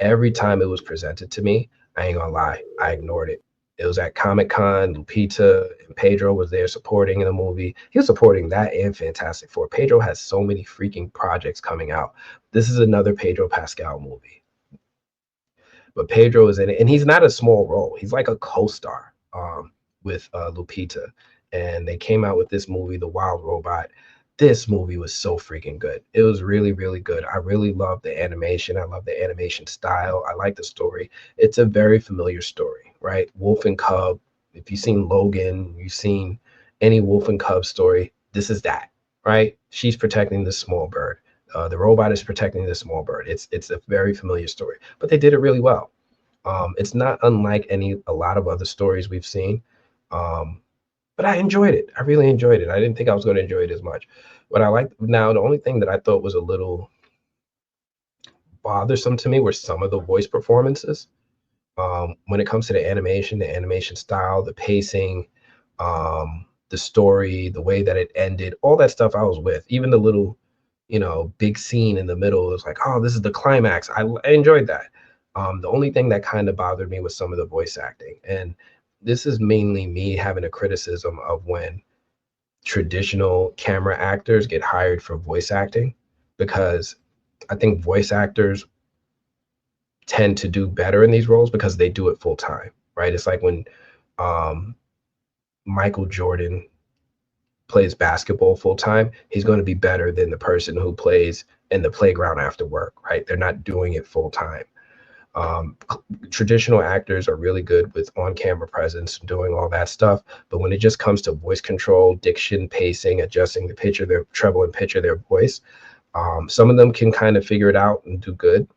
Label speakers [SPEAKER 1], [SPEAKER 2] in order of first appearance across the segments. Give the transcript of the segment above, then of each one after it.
[SPEAKER 1] every time it was presented to me, I ain't gonna lie, I ignored it. It was at Comic-Con, Lupita and Pedro was there supporting in the movie. He was supporting that and Fantastic Four. Pedro has so many freaking projects coming out. This is another Pedro Pascal movie. But Pedro is in it, and he's not a small role. He's like a co-star with Lupita. And they came out with this movie, The Wild Robot. This movie was so freaking good. It was really, really good. I really love the animation. I love the animation style. I like the story. It's a very familiar story, right? Wolf and Cub. If you've seen Logan, you've seen any Wolf and Cub story, this is that, right? She's protecting the small bird. The robot is protecting the small bird. It's a very familiar story, but they did it really well. It's not unlike a lot of other stories we've seen. But I enjoyed it. I really enjoyed it. I didn't think I was going to enjoy it as much. What I liked now, the only thing that I thought was a little bothersome to me were some of the voice performances. When it comes to the animation style, the pacing, the story, the way that it ended, all that stuff I was with. Even the little, big scene in the middle was like, oh, this is the climax. I enjoyed that. The only thing that kind of bothered me was some of the voice acting. And this is mainly me having a criticism of when traditional camera actors get hired for voice acting, because I think voice actors tend to do better in these roles because they do it full time, right? It's like when um, Michael Jordan plays basketball full time, he's going to be better than the person who plays in the playground after work, right? They're not doing it full time. Um, Traditional actors are really good with on-camera presence, doing all that stuff. But when it just comes to voice control, diction, pacing, adjusting the pitch of their treble and pitch of their voice, some of them can kind of figure it out and do good.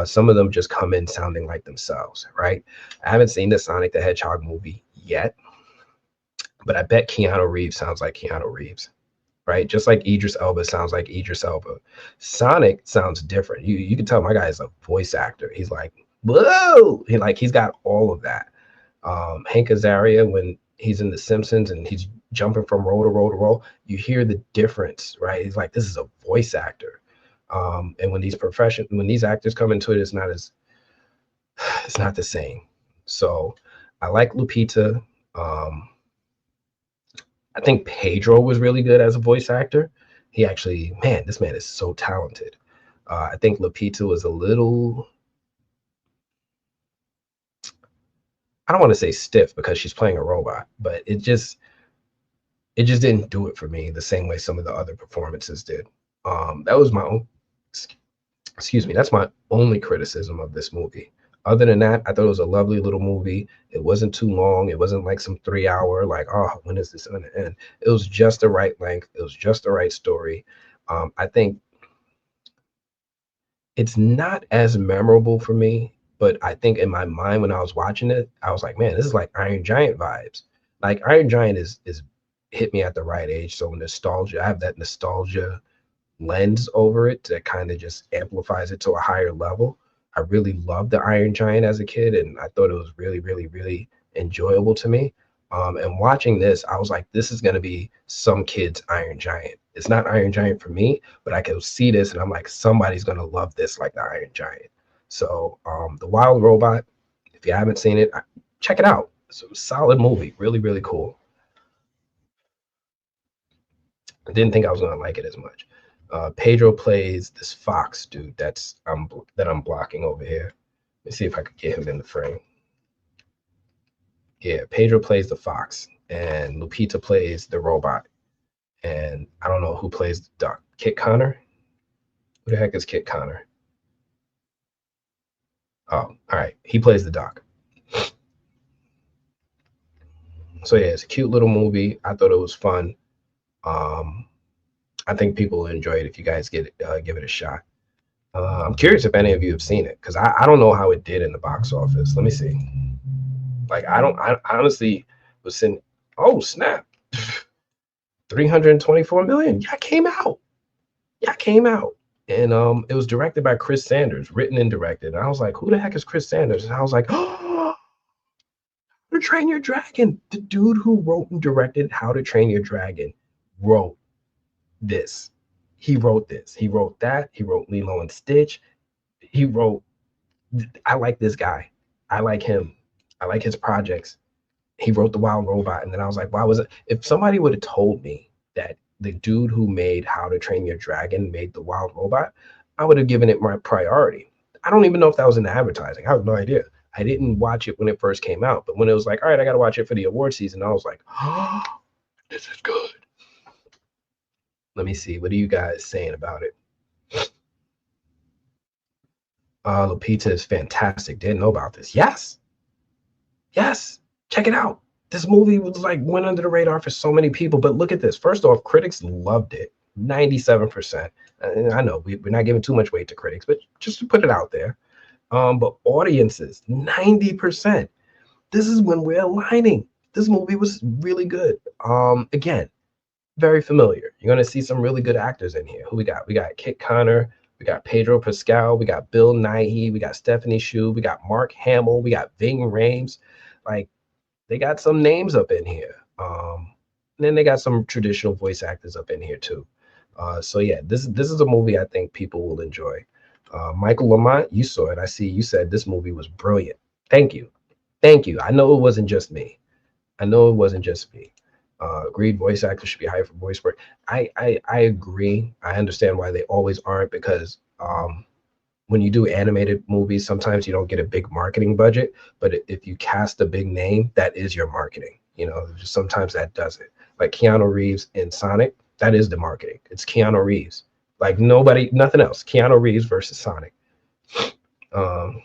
[SPEAKER 1] Some of them just come in sounding like themselves, right? I haven't seen the Sonic the Hedgehog movie yet, but I bet Keanu Reeves sounds like Keanu Reeves, right? Just like Idris Elba sounds like Idris Elba. Sonic sounds different. You can tell my guy is a voice actor. He's like, whoa! He's got all of that. Hank Azaria, when he's in The Simpsons and he's jumping from roll to roll to roll, you hear the difference, right? He's like, this is a voice actor. And when these actors come into it, it's not the same. So I like Lupita. Um, I think Pedro was really good as a voice actor. He actually, man, this man is so talented. I think Lupita was a little, I don't want to say stiff because she's playing a robot, but it just didn't do it for me the same way some of the other performances did. That was my own, excuse me, that's my only criticism of this movie. Other than that, I thought it was a lovely little movie. It wasn't too long. It wasn't like some 3 hour, like, oh, when is this going to end? It was just the right length. It was just the right story. I think it's not as memorable for me, but I think in my mind when I was watching it, I was like, man, this is like Iron Giant vibes. Like Iron Giant is hit me at the right age. So nostalgia, I have that nostalgia lens over it that kind of just amplifies it to a higher level. I really loved the Iron Giant as a kid, and I thought it was really, really, really enjoyable to me. And watching this, I was like, this is going to be some kid's Iron Giant. It's not Iron Giant for me, but I can see this, and I'm like, somebody's going to love this like the Iron Giant. So, The Wild Robot, if you haven't seen it, check it out. It's a solid movie, really, really cool. I didn't think I was going to like it as much. Pedro plays this fox dude that I'm blocking over here. Let's see if I could get him in the frame. Yeah, Pedro plays the fox, and Lupita plays the robot. And I don't know who plays the duck. Kit Connor? Who the heck is Kit Connor? Oh, all right. He plays the duck. So yeah, it's a cute little movie. I thought it was fun. Um, I think people will enjoy it if you guys give it a shot. I'm curious if any of you have seen it because I don't know how it did in the box office. Let me see. Like I honestly was saying, oh snap, 324 million. Yeah, came out. Yeah, came out. And it was directed by Chris Sanders, written and directed. And I was like, who the heck is Chris Sanders? And I was like, oh, How to Train Your Dragon. The dude who wrote and directed How to Train Your Dragon wrote this. He wrote this. He wrote that. He wrote Lilo and Stitch. He wrote I like this guy. I like him. I like his projects. He wrote The Wild Robot. And then I was like, why was it? If somebody would have told me that the dude who made How to Train Your Dragon made The Wild Robot, I would have given it my priority. I don't even know if that was in advertising. I have no idea. I didn't watch it when it first came out, but when it was like, all right, I got to watch it for the award season, I was like, oh, this is good. Let me see. What are you guys saying about it? Lupita is fantastic. Didn't know about this. Yes. Yes. Check it out. This movie was like went under the radar for so many people. But look at this. First off, critics loved it. 97%. I know we're not giving too much weight to critics, but just to put it out there. But audiences, 90%. This is when we're aligning. This movie was really good. Again, very familiar. You're gonna see some really good actors in here. Who we got? We got Kit Connor, we got Pedro Pascal, we got Bill Nighy, we got Stephanie Shu, we got Mark Hamill, we got Ving Rhames. Like they got some names up in here. And then they got some traditional voice actors up in here too. So yeah, this is a movie I think people will enjoy. Michael Lamont, you saw it. I see you said this movie was brilliant. Thank you. Thank you. I know it wasn't just me. I know it wasn't just me. Agreed, voice actors should be hired for voice work. I agree. I understand why they always aren't because when you do animated movies, sometimes you don't get a big marketing budget. But if you cast a big name, that is your marketing. You know, sometimes that does it. Like Keanu Reeves in Sonic, that is the marketing. It's Keanu Reeves. Like nobody, nothing else. Keanu Reeves versus Sonic. Um,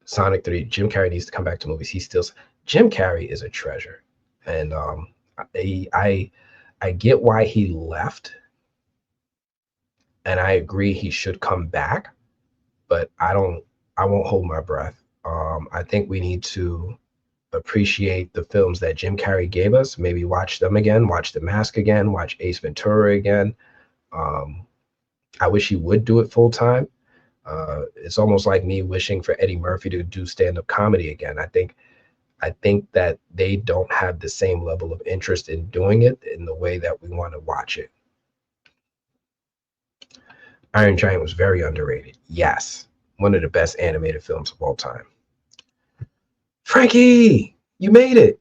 [SPEAKER 1] Sonic 3, Jim Carrey needs to come back to movies. Jim Carrey is a treasure. And I get why he left. And I agree he should come back, but I won't hold my breath. I think we need to appreciate the films that Jim Carrey gave us, maybe watch them again, watch The Mask again, watch Ace Ventura again. I wish he would do it full time. It's almost like me wishing for Eddie Murphy to do stand-up comedy again. I think that they don't have the same level of interest in doing it in the way that we want to watch it. Iron Giant was very underrated. Yes, one of the best animated films of all time. Frankie, you made it.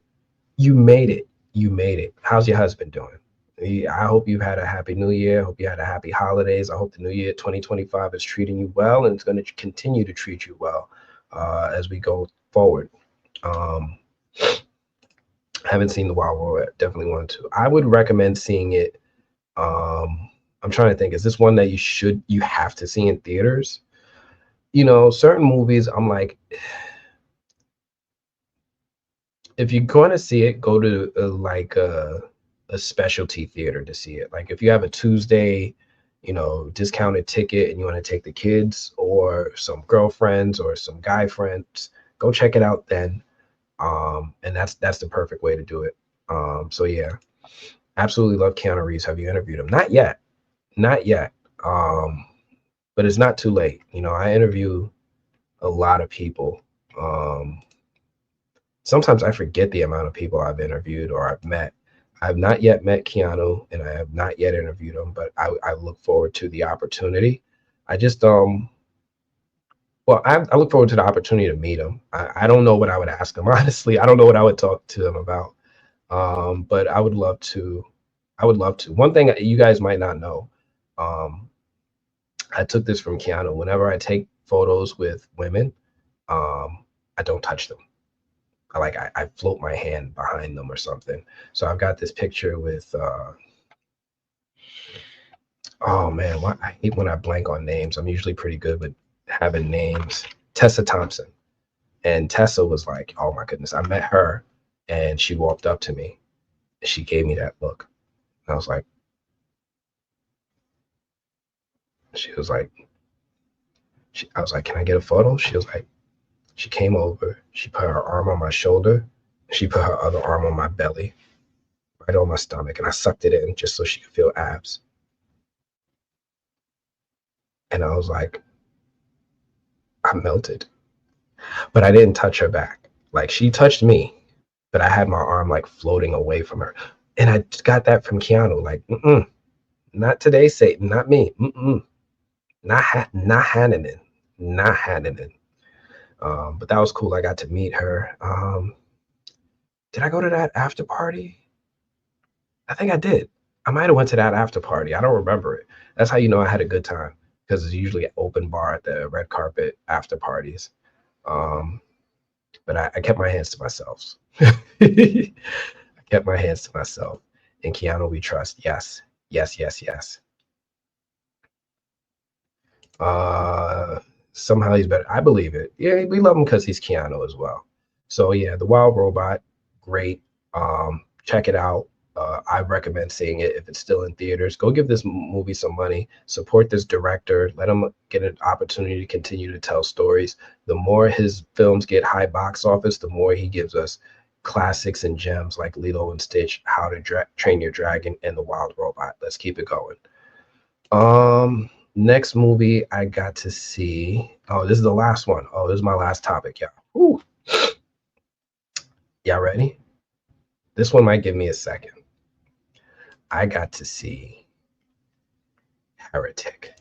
[SPEAKER 1] You made it. You made it. How's your husband doing? I hope you've had a happy new year. I hope you had a happy holidays. I hope the new year 2025 is treating you well and it's going to continue to treat you well as we go forward. I haven't seen The Wild World. I definitely want to. I would recommend seeing it. I'm trying to think, is this one that you have to see in theaters? You know, certain movies, I'm like, if you're going to see it, go to a specialty theater to see it. Like if you have a Tuesday, you know, discounted ticket and you want to take the kids or some girlfriends or some guy friends, go check it out then. And that's the perfect way to do it. So yeah, absolutely love Keanu Reeves. Have you interviewed him? Not yet. Not yet. But it's not too late. You know, I interview a lot of people. Sometimes I forget the amount of people I've interviewed or I've met. I've not yet met Keanu and I have not yet interviewed him, but I look forward to the opportunity. I just I look forward to the opportunity to meet him. I don't know what I would ask him, honestly. I don't know what I would talk to him about. But I would love to. I would love to. One thing you guys might not know, I took this from Keanu. Whenever I take photos with women, I don't touch them. I float my hand behind them or something. So I've got this picture with oh man, I hate when I blank on names. I'm usually pretty good with having names. Tessa Thompson. And Tessa was like, oh my goodness, I met her and she walked up to me. She gave me that look. And I was like, I was like, can I get a photo? She came over, she put her arm on my shoulder, she put her other arm on my belly, right on my stomach, and I sucked it in just so she could feel abs. And I was like, I melted. But I didn't touch her back. Like she touched me, but I had my arm like floating away from her. And I got that from Keanu, like, not today, Satan, not me. Not Hannanen, not Hannanen. But that was cool. I got to meet her. Did I go to that after party? I think I did. I might have went to that after party. I don't remember it. That's how you know I had a good time because it's usually an open bar at the red carpet after parties. Um, but I kept my hands to myself. I kept my hands to myself. And Keanu, we trust. Yes, yes, yes, yes. Uh, Somehow he's better. I believe it. Yeah, we love him because he's Keanu as well. So yeah, The Wild Robot, great. Check it out. I recommend seeing it if it's still in theaters. Go give this movie some money. Support this director. Let him get an opportunity to continue to tell stories. The more his films get high box office, the more he gives us classics and gems like Lilo and Stitch, How to Train Your Dragon, and The Wild Robot. Let's keep it going. Next movie I got to see. Oh, this is the last one. Oh, this is my last topic, y'all. Ooh, y'all ready? This one might give me a second. I got to see Heretic.